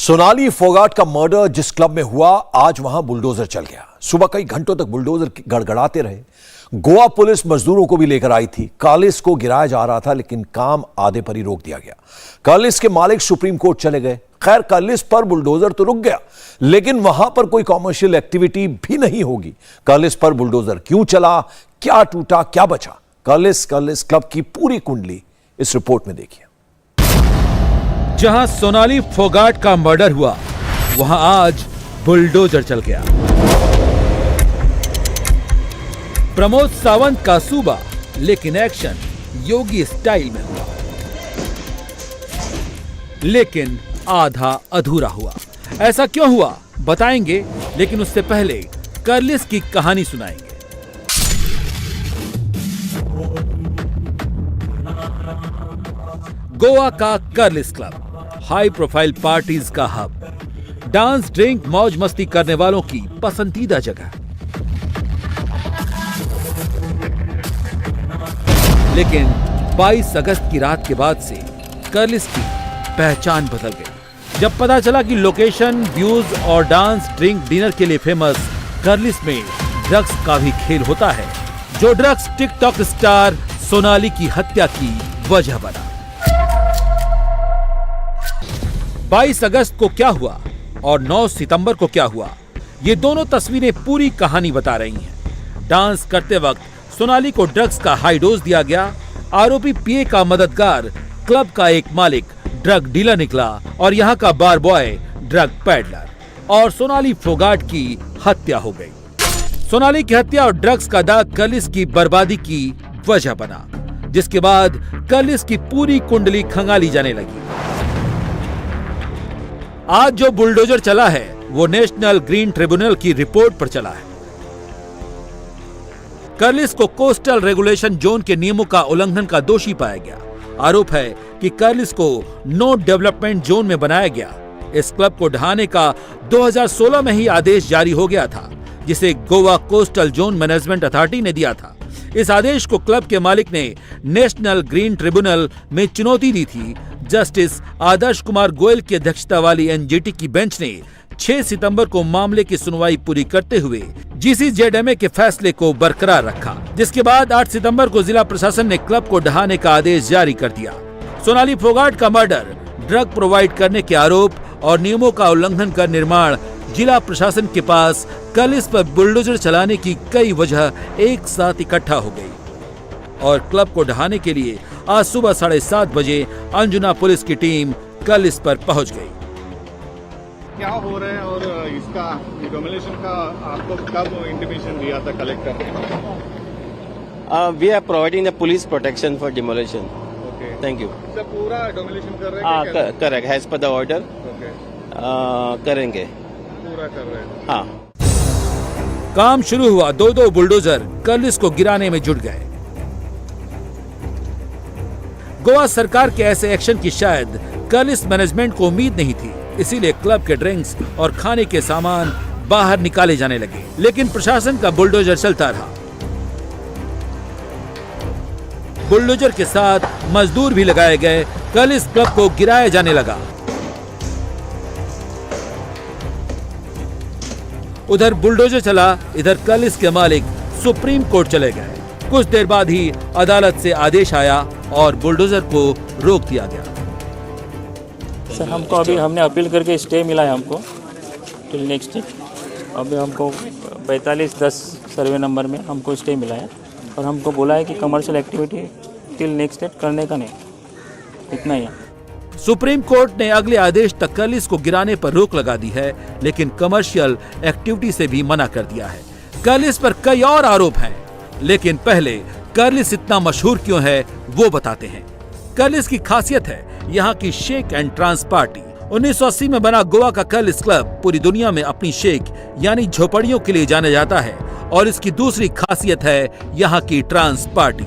सोनाली फोगाट का मर्डर जिस क्लब में हुआ, आज वहां बुलडोजर चल गया। सुबह कई घंटों तक बुलडोजर गड़गड़ाते रहे। गोवा पुलिस मजदूरों को भी लेकर आई थी। कार्लिस को गिराया जा रहा था, लेकिन काम आधे पर ही रोक दिया गया। कार्लिस के मालिक सुप्रीम कोर्ट चले गए। खैर, कार्लिस पर बुलडोजर तो रुक गया, लेकिन वहां पर कोई कॉमर्शियल एक्टिविटी भी नहीं होगी। कार्लिस पर बुलडोजर क्यों चला, क्या टूटा, क्या बचा? कार्लिस क्लब की पूरी कुंडली इस रिपोर्ट में देखिए। जहां सोनाली फोगाट का मर्डर हुआ, वहां आज बुलडोजर चल गया। प्रमोद सावंत का सूबा, लेकिन एक्शन योगी स्टाइल में हुआ, लेकिन आधा अधूरा हुआ। ऐसा क्यों हुआ बताएंगे, लेकिन उससे पहले कार्लिस की कहानी सुनाएंगे। गोवा का कार्लिस क्लब हाई प्रोफाइल पार्टीज का हब, डांस, ड्रिंक, मौज मस्ती करने वालों की पसंदीदा जगह। लेकिन 22 अगस्त की रात के बाद से कार्लिस की पहचान बदल गई। जब पता चला कि लोकेशन, व्यूज और डांस, ड्रिंक, डिनर के लिए फेमस कार्लिस में ड्रग्स का भी खेल होता है, जो ड्रग्स टिकटॉक स्टार सोनाली की हत्या की वजह बना। 22 अगस्त को क्या हुआ और 9 सितंबर को क्या हुआ, ये दोनों तस्वीरें पूरी कहानी बता रही हैं। डांस करते वक्त सोनाली को ड्रग्स का हाई डोज दिया गया। आरोपी पीए का मददगार क्लब का एक मालिक ड्रग डीलर निकला और यहाँ का बार बॉय ड्रग पैडलर, और सोनाली फोगाट की हत्या हो गई। सोनाली की हत्या और ड्रग्स का दाग कार्लिस की बर्बादी की वजह बना, जिसके बाद कार्लिस की पूरी कुंडली खंगाली जाने लगी। आज जो बुलडोजर चला है, वो नेशनल ग्रीन ट्रिब्यूनल की रिपोर्ट पर चला है। कार्लिस को कोस्टल रेगुलेशन जोन के नियमों का उल्लंघन का दोषी पाया गया। आरोप है कि कार्लिस को नो डेवलपमेंट जोन में बनाया गया। इस क्लब को ढहाने का 2016 में ही आदेश जारी हो गया था, जिसे Goa coastal zone management authority ने दिया था। इस आदेश को क्लब के मालिक ने नेशनल ग्रीन ट्रिब्यूनल में चुनौती दी थी। जस्टिस आदर्श कुमार गोयल की अध्यक्षता वाली एनजीटी की बेंच ने 6 सितंबर को मामले की सुनवाई पूरी करते हुए जीसीजेडएमए के फैसले को बरकरार रखा, जिसके बाद 8 सितंबर को जिला प्रशासन ने क्लब को ढहाने का आदेश जारी कर दिया। सोनाली फोगाट का मर्डर, ड्रग प्रोवाइड करने के आरोप और नियमों का उल्लंघन कर निर्माण, जिला प्रशासन के पास कार्लिस पर बुलडोजर चलाने की कई वजह एक साथ इकट्ठा हो गई और क्लब को ढहाने के लिए आज सुबह 7:30 बजे अंजुना पुलिस की टीम कार्लिस पर पहुंच गई। क्या हो रहा है और इसका डिमोलिशन का आपको कब इंटीमेशन दिया था कलेक्टर ने? We are providing the police protection for demolition. Okay. Thank you. Sir पूरा डिमोलिशन कर रहे हैं क्या? Correct. As per the order. Okay. करेंगे। पूरा कर रहे हैं। हाँ। काम शुरू हुआ। 2 बुलडोजर कार्लिस को गिराने में जुट गए। गोवा सरकार के ऐसे एक्शन की शायद कार्लिस मैनेजमेंट को उम्मीद नहीं थी, इसीलिए क्लब के ड्रिंक्स और खाने के सामान बाहर निकाले जाने लगे। लेकिन प्रशासन का बुलडोजर चलता रहा। बुलडोजर के साथ मजदूर भी लगाए गए। कार्लिस क्लब को गिराया जाने लगा। उधर बुलडोजर चला, इधर कार्लिस के मालिक सुप्रीम कोर्ट चले गए। कुछ देर बाद ही अदालत से आदेश आया और बुलडोजर को रोक दिया गया। सर, हमको अभी हमने अपील करके स्टे मिला है हमको टिल नेक्स्ट डेट। अभी हमको 4510 सर्वे नंबर में हमको स्टे मिला है और हमको बोला है कि commercial activity till next date करने का नहीं, इतना ही है। सुप्रीम कोर्ट ने अगले आदेश तक कार्लिस को गिराने पर रोक लगा दी है, लेकिन कमर्शियल एक्टिविटी से भी मना कर दिया है। कार्लिस पर कई और आरोप हैं, लेकिन पहले कार्लिस इतना मशहूर क्यों है वो बताते हैं। कार्लिस की खासियत है यहाँ की शेक एंड ट्रांस पार्टी। 1980 में बना गोवा का कार्लिस क्लब पूरी दुनिया में अपनी शेक यानी झोपड़ियों के लिए जाना जाता है, और इसकी दूसरी खासियत है यहाँ की ट्रांस पार्टी।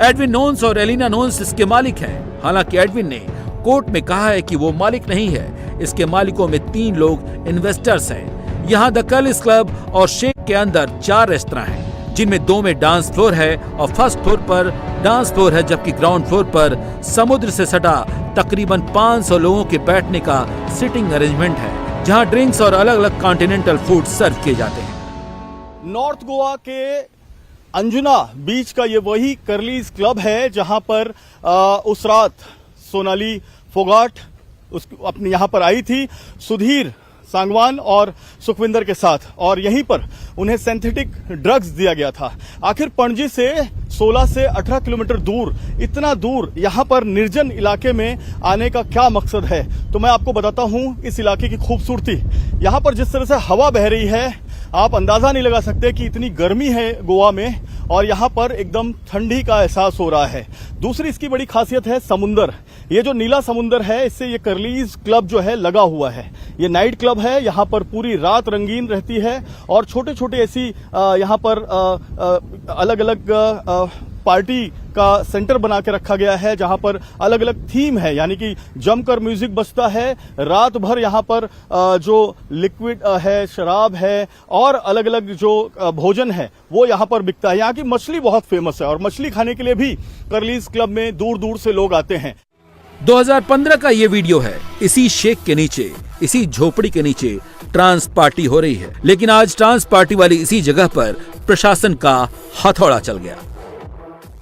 एडविन नोन्स और एलिना नोन्स इसके मालिक हैं। हालांकि एडविन ने कोर्ट में कहा है कि वो मालिक नहीं है। इसके मालिकों में 3 लोग इन्वेस्टर्स हैं। यहाँ द कार्लिस क्लब और शेक के अंदर 4 रेस्तरां हैं, जिनमें 2 में डांस फ्लोर है और फर्स्ट फ्लोर पर डांस फ्लोर है, जबकि ग्राउंड फ्लोर पर समुद्र से सटा तकरीबन 500 लोगों के बैठने का सिटिंग अरेंजमेंट है, जहां ड्रिंक्स और अलग अलग कॉन्टिनेंटल फूड सर्व किए जाते हैं। नॉर्थ गोवा के अंजुना बीच का ये वही कर्लीज क्लब है जहां पर उस रात सोनाली फोगाट अपने यहां पर आई थी सुधीर सांगवान और सुखविंदर के साथ, और यहीं पर उन्हें सिंथेटिक ड्रग्स दिया गया था। आखिर पणजी से 16 से 18 किलोमीटर दूर, इतना दूर यहां पर निर्जन इलाके में आने का क्या मकसद है, तो मैं आपको बताता हूं इस इलाके की खूबसूरती। यहां पर जिस तरह से हवा बह रही है, आप अंदाजा नहीं लगा सकते कि इतनी गर्मी है गोवा में, और यहां पर एकदम ठंडी का एहसास हो रहा है। दूसरी इसकी बड़ी खासियत है समुंदर। ये जो नीला समुंदर है, इससे ये कर्लीज क्लब जो है लगा हुआ है। ये नाइट क्लब है, यहां पर पूरी रात रंगीन रहती है, और छोटे छोटे ऐसी यहां पर अलग अलग पार्टी का सेंटर बना के रखा गया है, जहां पर अलग अलग थीम है, यानी कि जमकर म्यूजिक बजता है रात भर। यहां पर जो लिक्विड है, शराब है, और अलग अलग जो भोजन है वो यहां पर बिकता है। यहां की मछली बहुत फेमस है, और मछली खाने के लिए भी कर्लीज क्लब में दूर दूर से लोग आते हैं। 2015 का ये वीडियो है। इसी शेक के नीचे, इसी झोपड़ी के नीचे ट्रांस पार्टी हो रही है, लेकिन आज ट्रांस पार्टी वाली इसी जगह पर प्रशासन का हथौड़ा चल गया।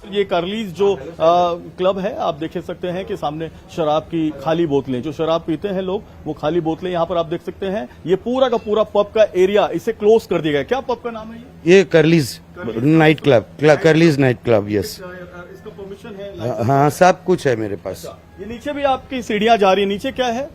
ये कर्लीज जो क्लब है, आप देख सकते हैं कि सामने शराब की खाली बोतलें, जो शराब पीते हैं लोग, वो खाली बोतलें यहां पर आप देख सकते हैं। ये पूरा का पूरा पब का एरिया इसे क्लोज कर दिया गया। क्या पब का नाम है ये Curlies night club, Curlies night club. Yes, इसका परमिशन है? हाँ, सब कुछ है मेरे पास। ये नीचे भी आपकी सीढ़ियां जा रही है। नीचे क्या है?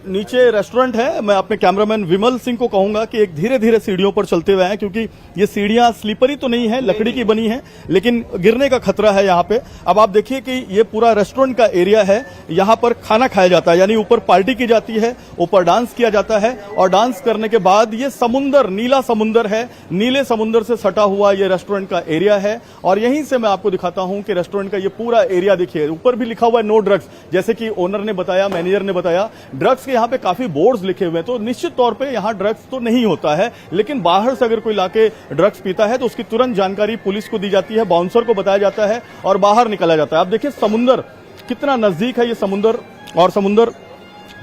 नीचे रेस्टोरेंट है। मैं अपने कैमरामैन विमल सिंह को कहूंगा कि एक धीरे धीरे सीढ़ियों पर चलते हुए हैं, क्योंकि ये सीढ़ियां स्लीपरी तो नहीं है, लकड़ी की बनी है, लेकिन गिरने का खतरा है यहाँ पे। अब आप देखिए कि ये पूरा रेस्टोरेंट का एरिया है। यहाँ पर खाना खाया जाता है, यानी ऊपर पार्टी की जाती है, ऊपर डांस किया जाता है, और डांस करने के बाद ये समुंदर, नीला समुंदर है, नीले समुंदर से सटा हुआ ये रेस्टोरेंट का एरिया है। और यहीं से मैं आपको दिखाता हूं कि रेस्टोरेंट का ये पूरा एरिया देखिए, ऊपर भी लिखा हुआ है नो ड्रग्स, जैसे कि ओनर ने बताया, मैनेजर ने बताया। ड्रग्स के यहाँ पे काफी बोर्ड्स लिखे हुए हैं, तो निश्चित तौर पे यहाँ ड्रग्स तो नहीं होता है, लेकिन बाहर से अगर कोई लाके ड्रग्स पीता है तो उसकी तुरंत जानकारी पुलिस को दी जाती है, बाउंसर को बताया जाता है, और बाहर निकाला जाता है। आप देखिए समुंदर कितना नजदीक है ये समुंदर, और समुंदर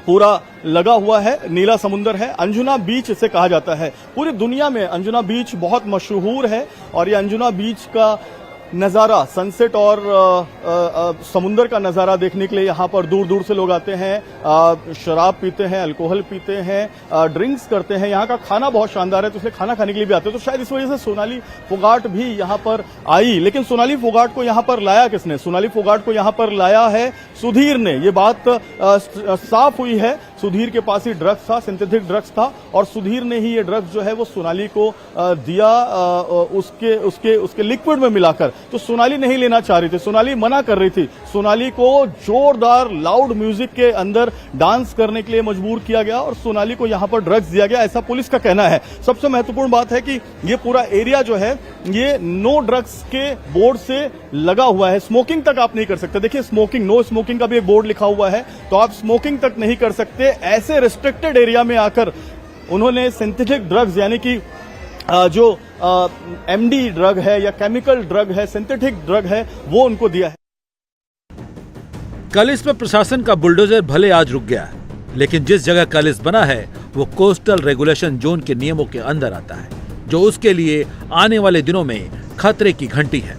पूरा लगा हुआ है, नीला समुंदर है। अंजुना बीच इसे कहा जाता है। पूरी दुनिया में अंजुना बीच बहुत मशहूर है, और ये अंजुना बीच का नज़ारा, सनसेट और समुंदर का नज़ारा देखने के लिए यहाँ पर दूर दूर से लोग आते हैं। शराब पीते हैं, अल्कोहल पीते हैं, ड्रिंक्स करते हैं। यहाँ का खाना बहुत शानदार है, तो इसलिए खाना खाने के लिए भी आते हैं। तो शायद इस वजह से सोनाली फोगाट भी यहाँ पर आई। लेकिन सोनाली फोगाट को यहाँ पर लाया किसने? सोनाली फोगाट को यहाँ पर लाया है सुधीर ने। ये बात साफ हुई है, सुधीर के पास ही ड्रग्स था, सिंथेटिक ड्रग्स था, और सुधीर ने ही ये ड्रग्स जो है वो सोनाली को दिया, उसके लिक्विड में मिलाकर। तो सोनाली नहीं लेना चाह रही थी, सोनाली मना कर रही थी। सोनाली को जोरदार लाउड म्यूजिक के अंदर डांस करने के लिए मजबूर किया गया, और सोनाली को यहां पर ड्रग्स दिया गया, ऐसा पुलिस का कहना है। सबसे महत्वपूर्ण बात है कि ये पूरा एरिया जो है ये नो ड्रग्स के बोर्ड से लगा हुआ है। स्मोकिंग तक आप नहीं कर सकते। देखिए स्मोकिंग, नो स्मोकिंग का भी एक बोर्ड लिखा हुआ है, तो आप स्मोकिंग तक नहीं कर सकते। ऐसे रिस्ट्रिक्टेड एरिया में आकर उन्होंने सिंथेटिक ड्रग्स, यानी कि जो एमडी ड्रग है या केमिकल ड्रग है, सिंथेटिक ड्रग है, वो उनको दिया है। कर्लिस में प्रशासन का बुलडोजर भले आज रुक गया है, लेकिन जिस जगह कर्लिस बना है वो कोस्टल रेगुलेशन जोन के नियमों के अंदर आता है, जो उसके लिए आने वाले दिनों में खतरे की घंटी है।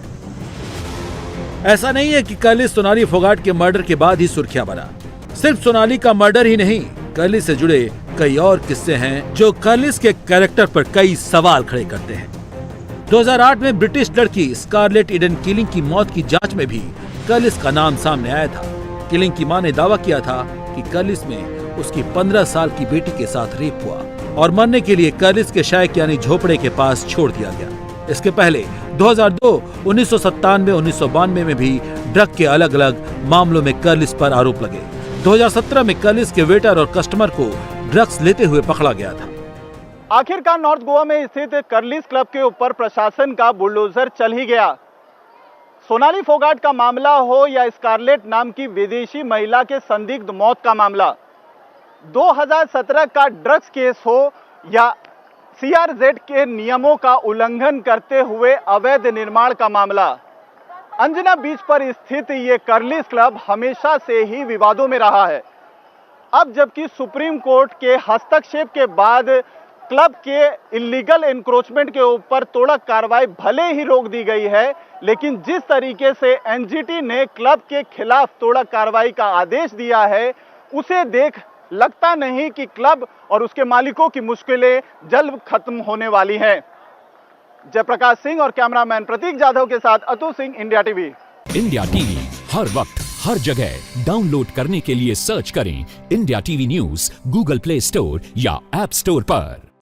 ऐसा नहीं है कि कर्लिस सोनाली फोगाट के मर्डर के बाद ही सुर्खियां बना। सिर्फ सोनाली का मर्डर ही नहीं, कर्लिस से जुड़े कई और किस्से हैं जो कर्लिस के कैरेक्टर पर कई सवाल खड़े करते हैं। 2008 में ब्रिटिश लड़की स्कारलेट ईडन किलिंग की मौत की जांच में भी कर्लिस का नाम सामने आया था। किलिंग की मां ने दावा किया था कि कर्लिस में उसकी 15 साल की बेटी के साथ रेप हुआ और मरने के लिए कर्लिस के शायक यानी झोपड़े के पास छोड़ दिया गया। इसके पहले 2002, 1997, 1992 में भी ड्रग के अलग अलग मामलों में कर्लिस पर आरोप लगे। 2017 में कर्लिस के वेटर और कस्टमर को ड्रग्स लेते हुए पकड़ा गया था। आखिरकार नॉर्थ गोवा में स्थित कर्लिस क्लब के ऊपर प्रशासन का बुलडोजर चल ही गया। सोनाली फोगाट का मामला हो या स्कारलेट नाम की विदेशी महिला के संदिग्ध मौत का मामला, 2017 का ड्रग्स केस हो या सीआरजेड के नियमों का उल्लंघन करते हुए अवैध निर्माण का मामला। अंजना बीच पर स्थित ये कर्लिस क्लब हमेशा से ही विवादों में रहा है। अब जबकि सुप्रीम कोर्ट के हस्तक्षेप के बाद क्लब के इलीगल एनक्रोचमेंट के ऊपर तोड़क कार्रवाई भले ही रोक दी गई है, लेकिन जिस तरीके से एनजीटी ने क्लब के खिलाफ तोड़क कार्रवाई का आदेश दिया है, उसे देख लगता नहीं कि क्लब और उसके मालिकों की मुश्किलें जल्द खत्म होने वाली हैं। जयप्रकाश सिंह और कैमरामैन प्रतीक जाधव के साथ अतु Singh, India TV. India TV हर वक्त हर जगह डाउनलोड करने के लिए सर्च करें India TV news Google Play Store या ऐप स्टोर पर।